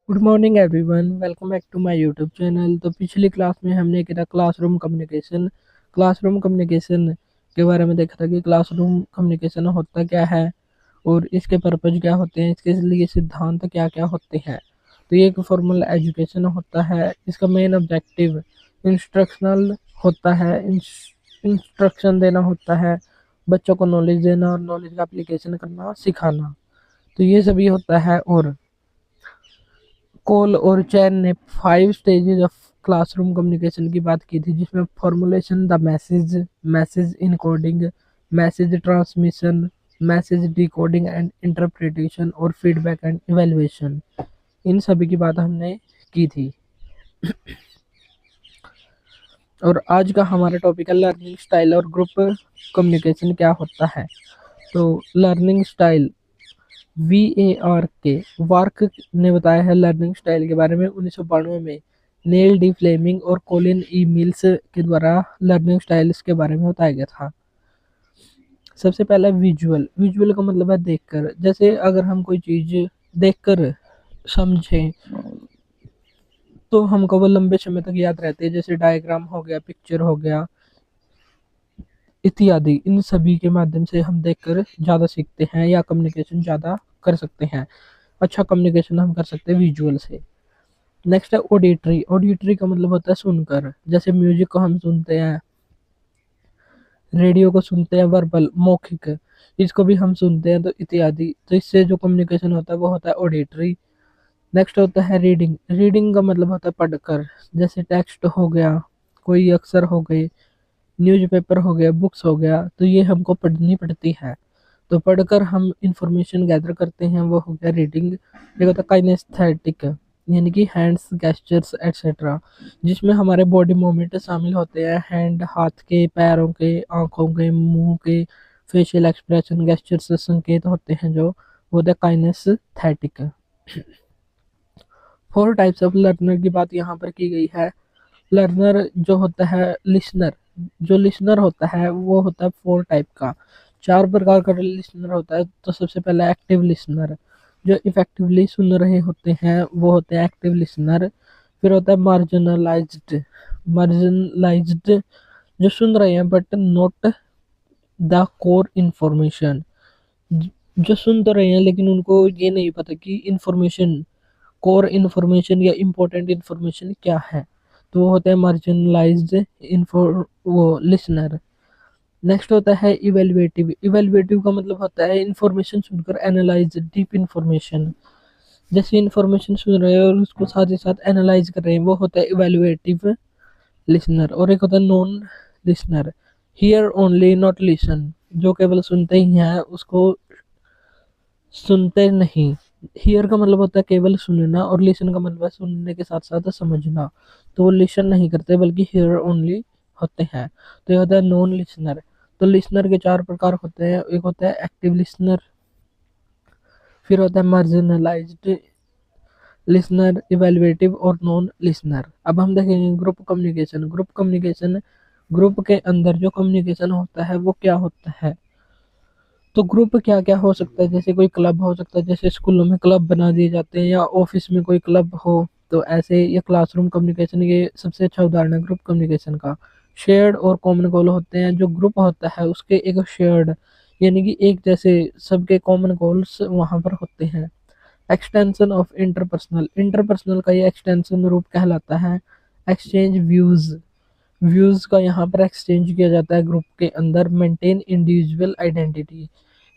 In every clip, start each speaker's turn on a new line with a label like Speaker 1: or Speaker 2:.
Speaker 1: Good morning everyone, welcome back to my YouTube channel. तो पिछली class में हमने किया क्लासरूम कम्युनिकेशन के बारे में देखा था कि क्लासरूम कम्युनिकेशन होता क्या है और इसके पर्पज क्या होते हैं, इसके लिए सिद्धांत क्या क्या होते हैं। तो ये एक फॉर्मल एजुकेशन होता है। इसका मेन ऑब्जेक्टिव इंस्ट्रक्शनल होता है, इंस्ट्रक्शन देना होता है, बच्चों को नॉलेज देना और नॉलेज का एप्लीकेशन करना सिखाना। तो ये सभी होता है। और कोल और चैन ने 5 स्टेजेस ऑफ क्लासरूम कम्युनिकेशन की बात की थी, जिसमें formulation the message, message encoding, message transmission, message decoding and interpretation और फीडबैक एंड इवैल्यूएशन। इन सभी की बात हमने की थी। और आज का हमारा टॉपिक है लर्निंग स्टाइल और ग्रुप कम्युनिकेशन क्या होता है। तो लर्निंग स्टाइल, VAR वार्क ने बताया है लर्निंग स्टाइल के बारे में 1992 में। नेल डी फ्लेमिंग और कोलिन ई मिल्स के द्वारा लर्निंग स्टाइल्स के बारे में बताया गया था। सबसे पहला विजुअल, विजुअल का मतलब है देखकर। जैसे अगर हम कोई चीज देखकर समझें तो हमको वो लंबे समय तक याद रहती है। जैसे डायग्राम हो गया, पिक्चर हो गया इत्यादि। इन सभी के माध्यम से हम देखकर ज़्यादा सीखते हैं या कम्युनिकेशन ज़्यादा कर सकते हैं। अच्छा कम्युनिकेशन हम कर सकते हैं विजुअल से। नेक्स्ट है ऑडिटरी, ऑडिटरी का मतलब होता है सुनकर। जैसे म्यूजिक को हम सुनते हैं, रेडियो को सुनते हैं, वर्बल मौखिक, इसको भी हम सुनते हैं, तो इत्यादि। तो इससे जो कम्युनिकेशन होता है वो होता है ऑडिटरी। नेक्स्ट होता है रीडिंग, रीडिंग का मतलब होता है पढ़कर। जैसे टेक्स्ट हो गया, कोई अक्षर हो गए, न्यूज़पेपर हो गया, बुक्स हो गया, तो ये हमको पढ़नी पड़ती है। तो पढ़कर हम इंफॉर्मेशन गैदर करते हैं, वो हो गया रीडिंग। एक होता है काइनेस्थेटिक, यानी कि हैंड्स, गेस्चर्स एटसेट्रा, जिसमें हमारे बॉडी मूवमेंट शामिल होते हैं। हैंड, हाथ के, पैरों के, आंखों के, मुंह के, फेशियल एक्सप्रेशन, गेस्चर्स संकेत होते हैं जो, वो होता है काइनेस्थेटिक। 4 टाइप्स ऑफ लर्नर की बात यहाँ पर की गई है। लर्नर जो होता है लिसनर, जो लिसनर होता है वो होता है 4 टाइप का। 4 प्रकार का लिसनर होता है। तो सबसे पहला एक्टिव लिसनर, जो इफेक्टिवली सुन रहे होते हैं वो होते हैं एक्टिव लिसनर। फिर होता है मार्जिनलाइज्ड, मार्जिनलाइज्ड जो सुन रहे हैं but not the core information, जो सुन तो रहे हैं लेकिन उनको ये नहीं पता कि इंफॉर्मेशन, कोर इन्फॉर्मेशन या इम्पोर्टेंट इन्फॉर्मेशन क्या है। तो वो होता है मार्जिनलाइज्ड इन्फो वो लिसनर। नेक्स्ट होता है इवेल्युएटिव, इवेल्युएटिव का मतलब होता है इन्फॉर्मेशन सुनकर एनालाइज डीप इन्फॉर्मेशन। जैसे इन्फॉर्मेशन सुन रहे हैं और उसको साथ ही साथ एनालाइज कर रहे हैं, वो होता है इवेल्युएटिव लिसनर। और एक होता है non listener, here only not listen, जो केवल सुनते ही हैं, उसको सुनते नहीं। हियर का मतलब होता है केवल सुनना और लिसन का मतलब है सुनने के साथ साथ समझना। तो वो लिसन नहीं करते बल्कि हियर ओनली होते हैं। तो ये होता है नॉन लिसनर। तो लिसनर के 4 प्रकार होते हैं। एक होता है एक्टिव लिसनर, फिर होता है मार्जिनलाइज्ड लिसनर, इवेल्युएटिव और नॉन लिसनर। अब हम देखेंगे group communication. Group communication, group के अंदर जो कम्युनिकेशन होता है वो क्या होता है। तो ग्रुप क्या क्या हो सकता है, जैसे कोई क्लब हो सकता है, जैसे स्कूलों में क्लब बना दिए जाते हैं या ऑफिस में कोई क्लब हो। तो ऐसे ये क्लासरूम कम्युनिकेशन ये सबसे अच्छा उदाहरण है ग्रुप कम्युनिकेशन का। शेयर्ड और कॉमन गोल होते हैं। जो ग्रुप होता है उसके एक शेयर्ड, यानी कि एक जैसे सबके कॉमन गोल्स वहां पर होते हैं। एक्सटेंशन ऑफ इंटरपर्सनल, इंटरपर्सनल का ये एक्सटेंशन रूप कहलाता है। एक्सचेंज व्यूज, व्यूज का यहाँ पर एक्सचेंज किया जाता है ग्रुप के अंदर। मेंटेन इंडिविजुअल आइडेंटिटी,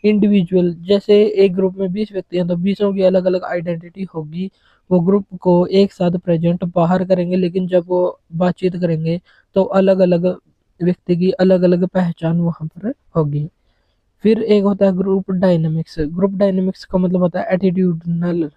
Speaker 1: इंडिविजुअल जैसे एक ग्रुप में 20 व्यक्ति हैं तो 20 की अलग अलग आइडेंटिटी होगी। वो ग्रुप को एक साथ प्रेजेंट बाहर करेंगे, लेकिन जब वो बातचीत करेंगे तो अलग अलग व्यक्ति की अलग अलग पहचान वहां पर होगी। फिर एक होता है ग्रुप डायनेमिक्स, ग्रुप डायनेमिक्स का मतलब होता है attitudinal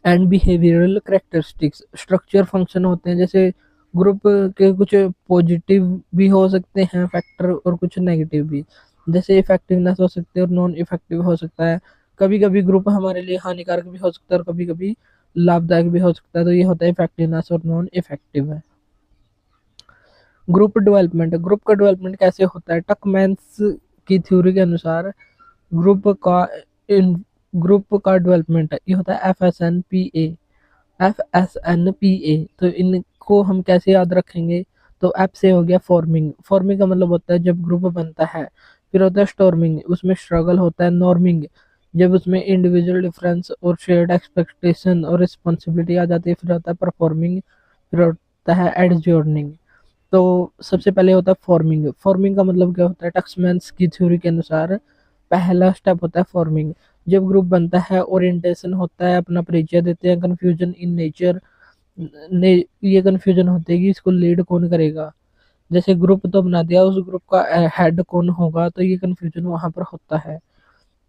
Speaker 1: and behavioural characteristics. Structure function होते हैं, जैसे ग्रुप के कुछ पॉजिटिव भी हो सकते हैं फैक्टर और कुछ नेगेटिव भी। जैसे इफेक्टिवनेस हो सकते हैं और नॉन इफेक्टिव हो सकता है। कभी कभी ग्रुप हमारे लिए हानिकारक भी हो सकता है और कभी कभी लाभदायक भी हो सकता है। तो ये होता है इफेक्टिवनेस और नॉन इफेक्टिव है। ग्रुप डेवलपमेंट, ग्रुप का डेवलपमेंट कैसे होता है। टकमैन्स की थ्योरी के अनुसार ग्रुप का ग्रुप का डेवलपमेंट ये होता है FSNPA। तो इनको हम कैसे याद रखेंगे? तो एफ से हो गया फॉर्मिंग, फॉर्मिंग का मतलब होता है जब ग्रुप बनता है। फिर होता है स्टॉर्मिंग, उसमें स्ट्रगल होता है। नॉर्मिंग, जब उसमें इंडिविजुअल डिफरेंस और शेयर्ड एक्सपेक्टेशन और रिस्पॉन्सिबिलिटी आ जाती है। फिर होता है परफॉर्मिंग, फिर होता है एडजॉर्निंग। तो सबसे पहले होता है फॉर्मिंग। फॉर्मिंग का मतलब क्या होता है? टक्समैन्स की थ्योरी के अनुसार पहला स्टेप होता है फॉर्मिंग। जब ग्रुप बनता है, ओरिएंटेशन होता है, अपना परिचय देते हैं, कंफ्यूजन इन नेचर ने, ये कंफ्यूजन होती है कि इसको लीड कौन करेगा। जैसे ग्रुप तो बना दिया, उस ग्रुप का हेड कौन होगा, तो ये कंफ्यूजन वहां पर होता है।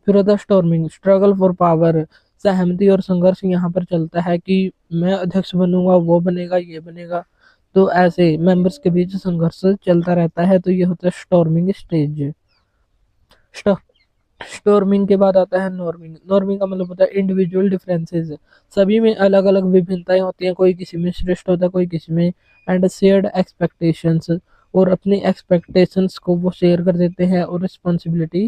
Speaker 1: फिर होता है स्टॉर्मिंग, स्ट्रगल फॉर पावर, सहमति और संघर्ष यहाँ पर चलता है कि मैं अध्यक्ष बनूंगा, वो बनेगा, ये बनेगा। तो ऐसे मेंबर्स के बीच संघर्ष चलता रहता है। तो ये होता है स्टॉर्मिंग स्टेज। स्टॉर्मिंग के बाद आता है नॉर्मिंग। नॉर्मिंग का मतलब होता है इंडिविजुअल डिफरेंसेस, सभी में अलग अलग विभिन्नताएं होती हैं, कोई किसी में श्रेष्ठ होता है, कोई किसी में। एंड शेयर्ड एक्सपेक्टेशंस, और अपनी एक्सपेक्टेशंस को वो शेयर कर देते हैं, और रिस्पॉन्सिबिलिटी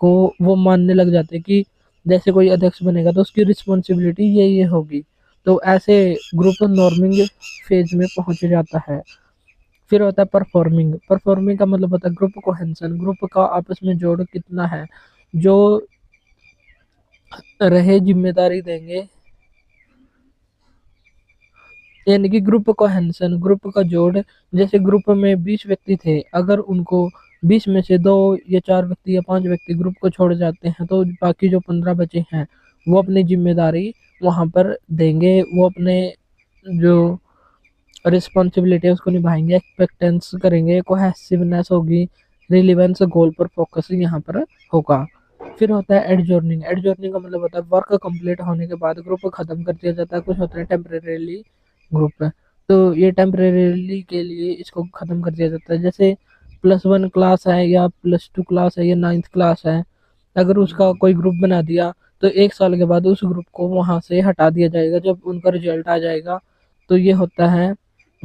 Speaker 1: को वो मानने लग जाते हैं कि जैसे कोई अध्यक्ष बनेगा तो उसकी रिस्पॉन्सिबिलिटी ये होगी। तो ऐसे ग्रुप नॉर्मिंग फेज में पहुंच जाता है। फिर होता है परफॉर्मिंग। परफॉर्मिंग का मतलब होता है ग्रुप कोहेंशन, ग्रुप का आपस में जोड़ कितना है, जो रहे जिम्मेदारी देंगे, यानी कि ग्रुप कोहेंशन, ग्रुप का जोड़। जैसे ग्रुप में 20 व्यक्ति थे, अगर उनको 20 में से 2 या 4 व्यक्ति या 5 व्यक्ति ग्रुप को छोड़ जाते हैं, तो बाकी जो 15 बचे हैं वो अपनी जिम्मेदारी वहां पर देंगे, वो अपने जो रिस्पॉन्सिबिलिटी है उसको निभाएंगे, एक्सपेक्टेंस करेंगे, कोहेसिवनेस होगी, रिलीवेंस, गोल पर फोकस यहाँ पर होगा। फिर होता है एडजॉर्निंग। एडजॉर्निंग का मतलब होता है वर्क कंप्लीट होने के बाद ग्रुप खत्म कर दिया जाता है। कुछ होता है टेम्परेरीली ग्रुप, तो ये टेम्परेरीली के लिए इसको खत्म कर दिया जाता है। जैसे +1 क्लास है या +2 क्लास है या 9th क्लास है, अगर उसका कोई ग्रुप बना दिया तो 1 साल के बाद उस ग्रुप को वहां से हटा दिया जाएगा जब उनका रिजल्ट आ जाएगा। तो ये होता है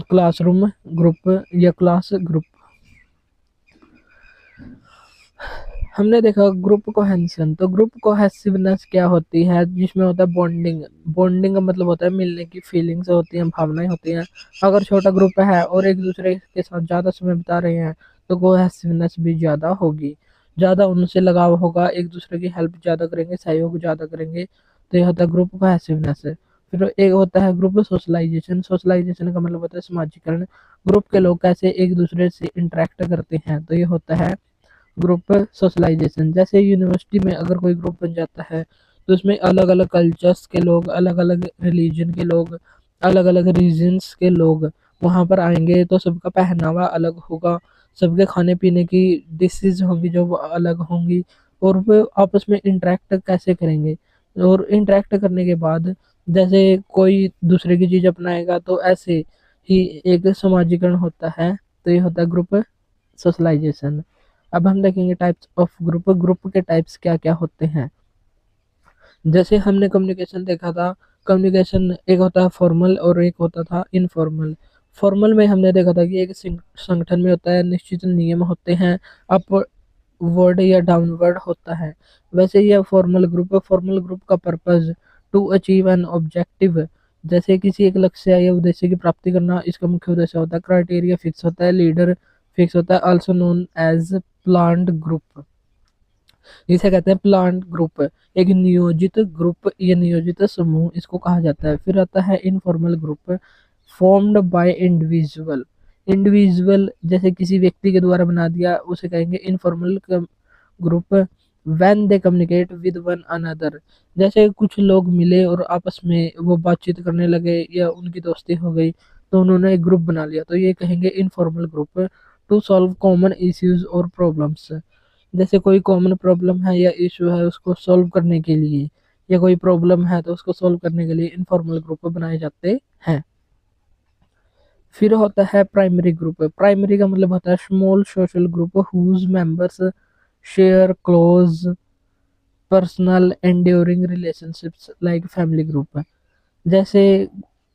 Speaker 1: क्लासरूम ग्रुप या क्लास ग्रुप। हमने देखा ग्रुप कोहेंशन। तो ग्रुप कोहेसिवनेस क्या होती है? जिसमें होता है बॉन्डिंग। बॉन्डिंग का मतलब होता है मिलने की फीलिंग्स होती हैं, भावनाएं होती हैं। अगर छोटा ग्रुप है और एक दूसरे के साथ ज्यादा समय बिता रहे हैं तो कोहेसिवनेस भी ज्यादा होगी, ज्यादा उनसे लगाव होगा, एक दूसरे की हेल्प ज्यादा करेंगे, सहयोग ज्यादा करेंगे। तो यह होता है ग्रुप कोहेसिवनेस। फिर एक होता है ग्रुप सोशलाइजेशन। सोशलाइजेशन का मतलब होता है समाजीकरण, ग्रुप के लोग कैसे एक दूसरे से इंटरेक्ट करते हैं। तो ये होता है ग्रुप सोशलाइजेशन। जैसे यूनिवर्सिटी में अगर कोई ग्रुप बन जाता है तो उसमें अलग अलग कल्चर्स के लोग, अलग अलग रिलीजन के लोग, अलग अलग रीजन्स के लोग वहां पर आएंगे। तो सबका पहनावा अलग होगा, सबके खाने पीने की डिशेज होंगी जो वो अलग होंगी, और वो आपस में इंटरेक्ट कैसे करेंगे। और इंटरेक्ट करने के बाद जैसे कोई दूसरे की चीज अपनाएगा, तो ऐसे ही एक समाजीकरण होता है। तो ये होता है ग्रुप सोशलाइजेशन। अब हम देखेंगे टाइप्स ऑफ ग्रुप। ग्रुप के टाइप्स क्या क्या होते हैं। जैसे हमने कम्युनिकेशन देखा था, कम्युनिकेशन एक होता है फॉर्मल और एक होता था इनफॉर्मल। फॉर्मल में हमने देखा था कि एक संगठन में होता है, निश्चित नियम होते हैं, अपवर्ड या डाउनवर्ड होता है। वैसे ये फॉर्मल ग्रुप, फॉर्मल ग्रुप का purpose to achieve an objective, जैसे किसी एक लक्ष्य या उद्देश्य की प्राप्ति करना इसका मुख्य उद्देश्य होता है। क्राइटेरिया फिक्स होता है, लीडर फिक्स होता है, also known as planned group, इसे कहते हैं प्लान्ड ग्रुप। एक नियोजित ग्रुप या नियोजित समूह इसको कहा जाता है। फिर आता है informal group, formed by individual. Individual जैसे किसी व्यक्ति के द्वारा बना दिया, उसे कहेंगे informal group. When they communicate with one another, जैसे कुछ लोग मिले और आपस में वो बातचीत करने लगे या उनकी दोस्ती हो गई, तो उन्होंने एक ग्रुप बना लिया, तो ये कहेंगे informal group. To solve common issues और प्रॉब्लम्स, जैसे कोई कॉमन प्रॉब्लम है या इशू है उसको सॉल्व करने के लिए, या कोई प्रॉब्लम है तो उसको सॉल्व करने के लिए इनफॉर्मल ग्रुप बनाए जाते हैं। फिर होता है प्राइमरी ग्रुप। प्राइमरी का मतलब होता है small social group whose members share close personal enduring relationships like family group. जैसे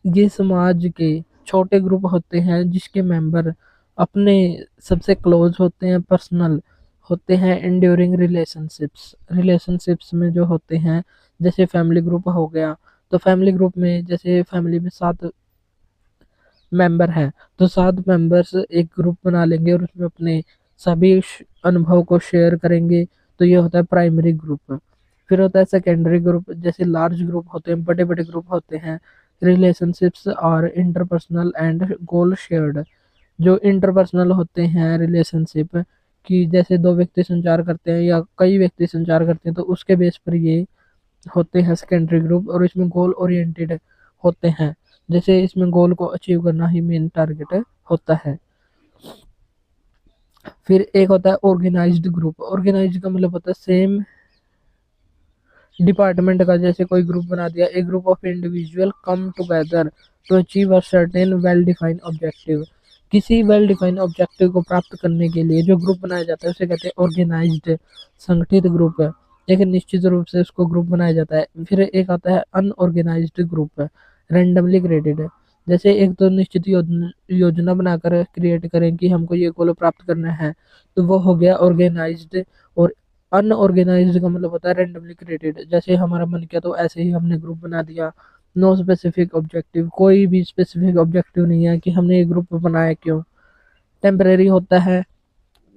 Speaker 1: ये समाज के छोटे ग्रुप होते हैं जिसके मेंबर अपने सबसे क्लोज होते हैं, पर्सनल होते हैं एंड्यूरिंग रिलेशनशिप्स में जो होते हैं, जैसे फैमिली ग्रुप हो गया। तो फैमिली ग्रुप में जैसे फैमिली में 7 मेंबर हैं, तो 7 मेंबर्स एक ग्रुप बना लेंगे और उसमें अपने सभी अनुभव को शेयर करेंगे। तो ये होता है प्राइमरी ग्रुप। फिर होता है सेकेंडरी ग्रुप। जैसे लार्ज ग्रुप होते हैं, बड़े बड़े ग्रुप होते हैं, रिलेशनशिप्स और इंटरपर्सनल एंड गोल शेयर्ड। जो इंटरपर्सनल होते हैं रिलेशनशिप, कि जैसे 2 व्यक्ति संचार करते हैं या कई व्यक्ति संचार करते हैं, तो उसके बेस पर ये होते हैं सेकेंडरी ग्रुप। और इसमें गोल ओरिएंटेड होते हैं, जैसे इसमें गोल को अचीव करना ही मेन टारगेट होता है। फिर एक होता है ऑर्गेनाइज्ड ग्रुप। ऑर्गेनाइज्ड का मतलब होता है सेम डिपार्टमेंट का जैसे कोई ग्रुप बना दिया। A group of individual come together to achieve a certain well defined objective. किसी वेल डिफाइंड ऑब्जेक्टिव को प्राप्त करने के लिए जो ग्रुप बनाया जाता है उसे कहते हैं ऑर्गेनाइज्ड, संगठित ग्रुप। एक निश्चित रूप से उसको ग्रुप बनाया जाता है। फिर एक आता है अनऑर्गेनाइज्ड ग्रुप, रैंडमली क्रिएटेड। जैसे एक तो निश्चित योजना बनाकर क्रिएट करें कि हमको ये गोल प्राप्त करना है, तो वो हो गया ऑर्गेनाइज्ड। और अनऑर्गेनाइज्ड का मतलब होता है रैंडमली क्रिएटेड। जैसे हमारा मन किया तो ऐसे ही हमने ग्रुप बना दिया, नो स्पेसिफिक ऑब्जेक्टिव, कोई भी स्पेसिफिक ऑब्जेक्टिव नहीं है कि हमने ये ग्रुप बनाया क्यों। टेम्परेरी होता है,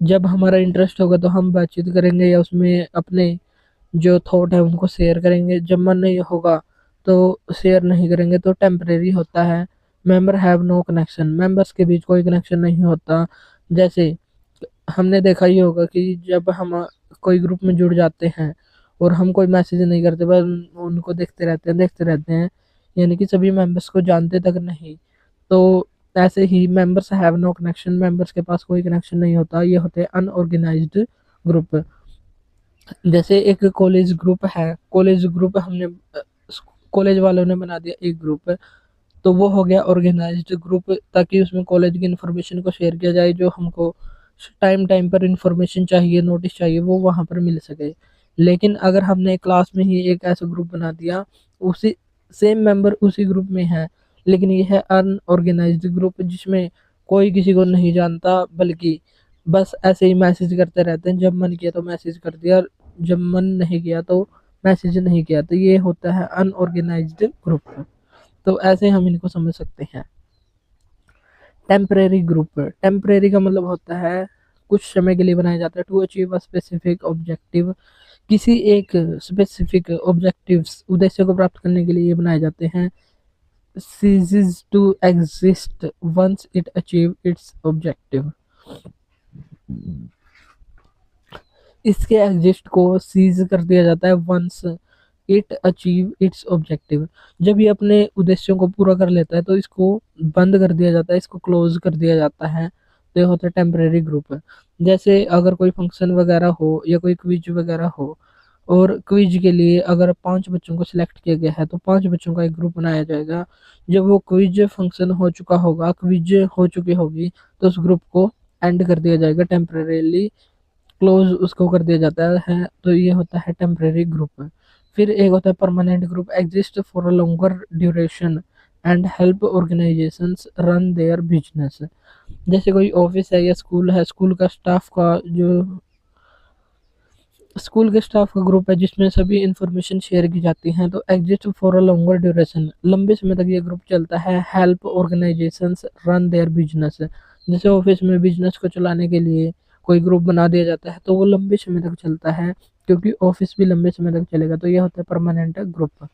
Speaker 1: जब हमारा इंटरेस्ट होगा तो हम बातचीत करेंगे या उसमें अपने जो थॉट है उनको शेयर करेंगे। जब मन नहीं होगा तो शेयर नहीं करेंगे, तो टेम्परेरी होता है। Member have no connection, members के बीच कोई कनेक्शन नहीं होता। जैसे हमने देखा ही होगा कि जब हम कोई ग्रुप में जुड़ जाते हैं और हम कोई मैसेज नहीं करते, बस उनको देखते रहते हैं, यानी कि सभी मेंबर्स को जानते तक नहीं। तो ऐसे ही members have no connection, members के पास कोई कनेक्शन नहीं होता, ये होते हैं अनऑर्गेनाइज्ड ग्रुप। जैसे एक कॉलेज ग्रुप है, कॉलेज ग्रुप हमने कॉलेज वालों ने बना दिया एक ग्रुप, तो वो हो गया ऑर्गेनाइज्ड ग्रुप, ताकि उसमें कॉलेज की इन्फॉर्मेशन को शेयर किया जाए, जो हमको टाइम टाइम पर इन्फॉर्मेशन चाहिए, नोटिस चाहिए, वो वहाँ पर मिल सके। लेकिन अगर हमने क्लास में ही एक ऐसा ग्रुप बना दिया, उसी सेम मेंबर उसी ग्रुप में है, लेकिन ये है अनऑर्गेनाइज्ड ग्रुप, जिसमें कोई किसी को नहीं जानता, बल्कि बस ऐसे ही मैसेज करते रहते हैं। जब मन किया तो मैसेज कर दिया, जब मन नहीं किया तो मैसेज नहीं किया। तो ये होता है अनऑर्गेनाइज्ड ग्रुप। तो ऐसे हम इनको समझ सकते हैं। टेम्परेरी ग्रुप, टेम्परेरी का मतलब होता है कुछ समय के लिए बनाया जाता है, to achieve a specific objective. किसी एक स्पेसिफिक ऑब्जेक्टिव्स, उद्देश्य को प्राप्त करने के लिए ये बनाए जाते हैं। ceases to exist once it achieve its objective। इसके एग्जिस्ट को सीज कर दिया जाता है once it achieve its objective. जब ये अपने उद्देश्यों को पूरा कर लेता है तो इसको बंद कर दिया जाता है, इसको क्लोज कर दिया जाता है। तो ये होता है टेम्परेरी ग्रुप। जैसे अगर कोई फंक्शन वगैरह हो या कोई क्विज वगैरह हो, और क्विज के लिए अगर 5 बच्चों को सिलेक्ट किया गया है, तो 5 बच्चों का एक ग्रुप बनाया जाएगा। जब वो क्विज फंक्शन हो चुका होगा, क्विज हो चुकी होगी, तो उस ग्रुप को एंड कर दिया जाएगा, टेम्परेरीली क्लोज उसको कर दिया जाता है। तो ये होता है टेम्परेरी ग्रुप। फिर एक होता है permanent group, exist for a longer duration and help organisations run their business. जैसे कोई ऑफिस है या स्कूल है, स्कूल के स्टाफ का ग्रुप है जिसमें सभी इंफॉर्मेशन शेयर की जाती हैं। तो exist for a longer duration, लंबे समय तक ये ग्रुप चलता है। Help organisations run their business, जैसे ऑफिस में बिजनेस को चलाने के लिए कोई ग्रुप बना दिया जाता है, तो वो लंबे समय तक चलता है, क्योंकि ऑफिस भी लंबे समय तक चलेगा। तो ये होता है परमानेंट ग्रुप।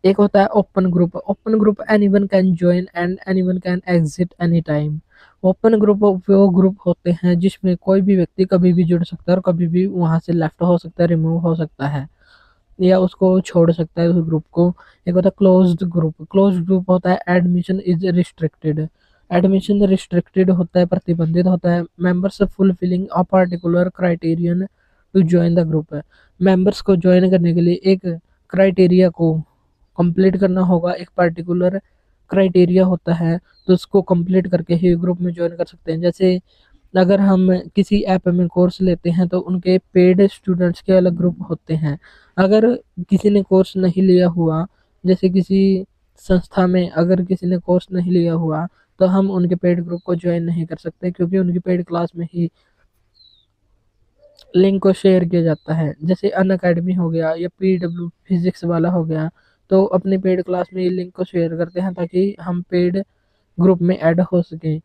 Speaker 1: एक होता है open group. Open group anyone can join and anyone can exit any time. Open group वो ग्रुप होते हैं जिसमें कोई भी व्यक्ति कभी भी जुड़ सकता है और कभी भी वहां से लेफ्ट हो सकता है, रिमूव हो सकता है, या उसको छोड़ सकता है उस ग्रुप को। एक होता है क्लोज्ड ग्रुप। क्लोज्ड ग्रुप होता है admission is restricted. Admission restricted होता है, प्रतिबंधित होता है। Members fulfilling a particular criterion to join the group. Members को ज्वाइन करने के लिए एक क्राइटेरिया को कंप्लीट करना होगा, एक पर्टिकुलर क्राइटेरिया होता है, तो उसको कंप्लीट करके ही ग्रुप में ज्वाइन कर सकते हैं। जैसे अगर हम किसी ऐप में कोर्स लेते हैं तो उनके पेड स्टूडेंट्स के अलग ग्रुप होते हैं। अगर किसी ने कोर्स नहीं लिया हुआ, जैसे किसी संस्था में अगर किसी ने कोर्स नहीं लिया हुआ, तो हम उनके पेड ग्रुप को ज्वाइन नहीं कर सकते, क्योंकि उनकी पेड क्लास में ही लिंक को शेयर किया जाता है। जैसे अन अकेडमी हो गया या PW फिजिक्स वाला हो गया, तो अपनी पेड क्लास में ये लिंक को शेयर करते हैं ताकि हम पेड ग्रुप में ऐड हो सकें।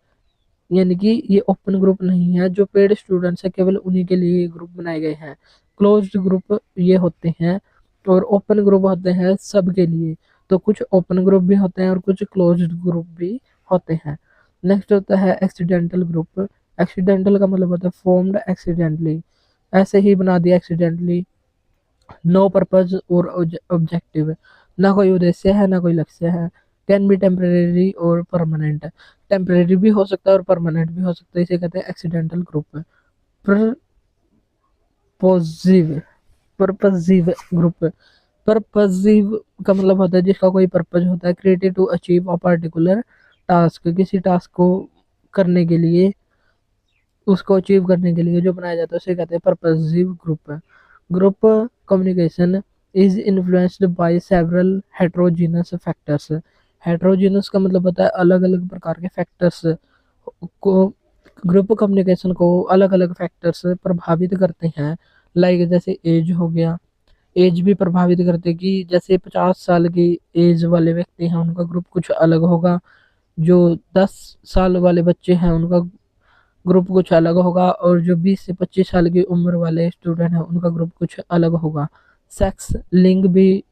Speaker 1: यानी कि ये ओपन ग्रुप नहीं है, जो पेड स्टूडेंट्स है केवल उन्हीं के लिए ये ग्रुप बनाए गए हैं। क्लोज्ड ग्रुप ये होते हैं और ओपन ग्रुप होते हैं सबके लिए। तो कुछ ओपन ग्रुप भी होते हैं और कुछ क्लोज्ड ग्रुप भी होते हैं। नेक्स्ट होता है एक्सीडेंटल ग्रुप। एक्सीडेंटल का मतलब होता है फॉर्म्ड एक्सीडेंटली, ऐसे ही बना दिया एक्सीडेंटली, नो पर्पज और ऑब्जेक्टिव, ना कोई उद्देश्य है ना कोई लक्ष्य है। कैन बी टेम्परेरी और परमानेंट, टेम्परेरी भी हो सकता है और परमानेंट भी हो सकता है, इसे कहते हैं accidental group. Purposive, purposive group. Purposive का मतलब होता है जिसका कोई पर्पज होता है, created to achieve a particular task, किसी टास्क को करने के लिए, उसको अचीव करने के लिए जो बनाया जाता है उसे कहते हैं purposive group. Group communication is influenced by several heterogeneous factors. Heterogeneous का मतलब होता है अलग अलग प्रकार के फैक्टर्स को, ग्रुप कम्युनिकेशन को अलग अलग फैक्टर्स प्रभावित करते हैं। लाइक जैसे एज हो गया, एज भी प्रभावित करते हैं कि जैसे 50 साल की एज वाले व्यक्ति हैं उनका ग्रुप कुछ अलग होगा, जो 10 साल वाले बच्चे हैं उनका ग्रुप कुछ अलग होगा, और जो 20 से 25 साल की उम्र वाले स्टूडेंट हैं उनका ग्रुप कुछ अलग होगा। सेक्स, लिंग भी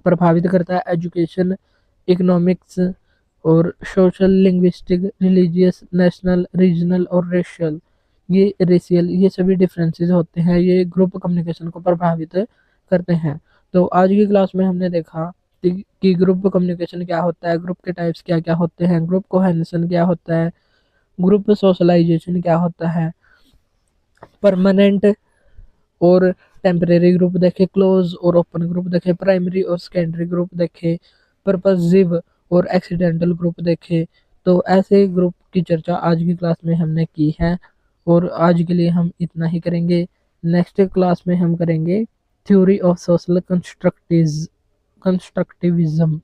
Speaker 1: प्रभावित करता है। एजुकेशन, इकोनॉमिक्स और social, linguistic, religious, national, regional और रेशियल, ये सभी डिफरेंसेस होते हैं, ये ग्रुप कम्युनिकेशन को प्रभावित करते हैं। तो आज की क्लास में हमने देखा कि ग्रुप कम्युनिकेशन क्या होता है, ग्रुप के टाइप्स क्या क्या होते हैं, ग्रुप कोहेजन क्या होता है, ग्रुप सोशलाइजेशन क्या होता है, परमानेंट और टेम्परेरी ग्रुप देखे, क्लोज और ओपन ग्रुप देखे, प्राइमरी और सेकेंडरी ग्रुप देखे, परपजिव और एक्सीडेंटल ग्रुप देखे। तो ऐसे ग्रुप की चर्चा आज की क्लास में हमने की है, और आज के लिए हम इतना ही करेंगे। नेक्स्ट क्लास में हम करेंगे थ्योरी ऑफ सोशल कंस्ट्रक्टिविज्म।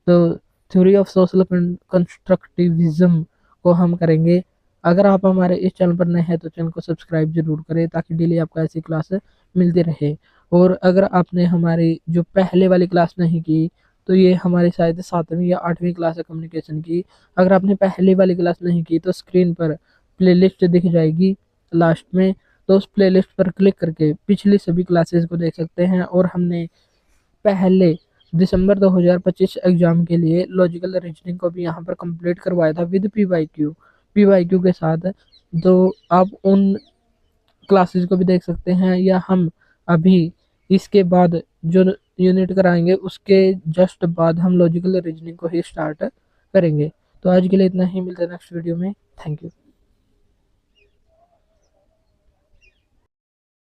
Speaker 1: तो थ्योरी ऑफ सोशल कंस्ट्रक्टिविज्म को हम करेंगे। अगर आप हमारे इस चैनल पर नए हैं तो चैनल को सब्सक्राइब जरूर करें ताकि डेली आपको ऐसी क्लास मिलती रहे। और अगर आपने हमारी जो पहले वाली क्लास नहीं की, तो ये हमारी शायद 7वीं या 8वीं क्लास है कम्युनिकेशन की। अगर आपने पहले वाली क्लास नहीं की तो स्क्रीन पर प्लेलिस्ट दिख जाएगी लास्ट में, तो उस प्लेलिस्ट पर क्लिक करके पिछली सभी क्लासेस को देख सकते हैं। और हमने पहले दिसंबर 2025 एग्जाम के लिए लॉजिकल रीजनिंग को भी यहाँ पर कंप्लीट करवाया था विद पीवाईक्यू के साथ। तो आप उन क्लासेस को भी देख सकते हैं, या हम अभी इसके बाद जो यूनिट कराएंगे उसके जस्ट बाद हम लॉजिकल रीजनिंग को ही स्टार्ट करेंगे। तो आज के लिए इतना ही, मिलते हैं नेक्स्ट वीडियो में। Thank you.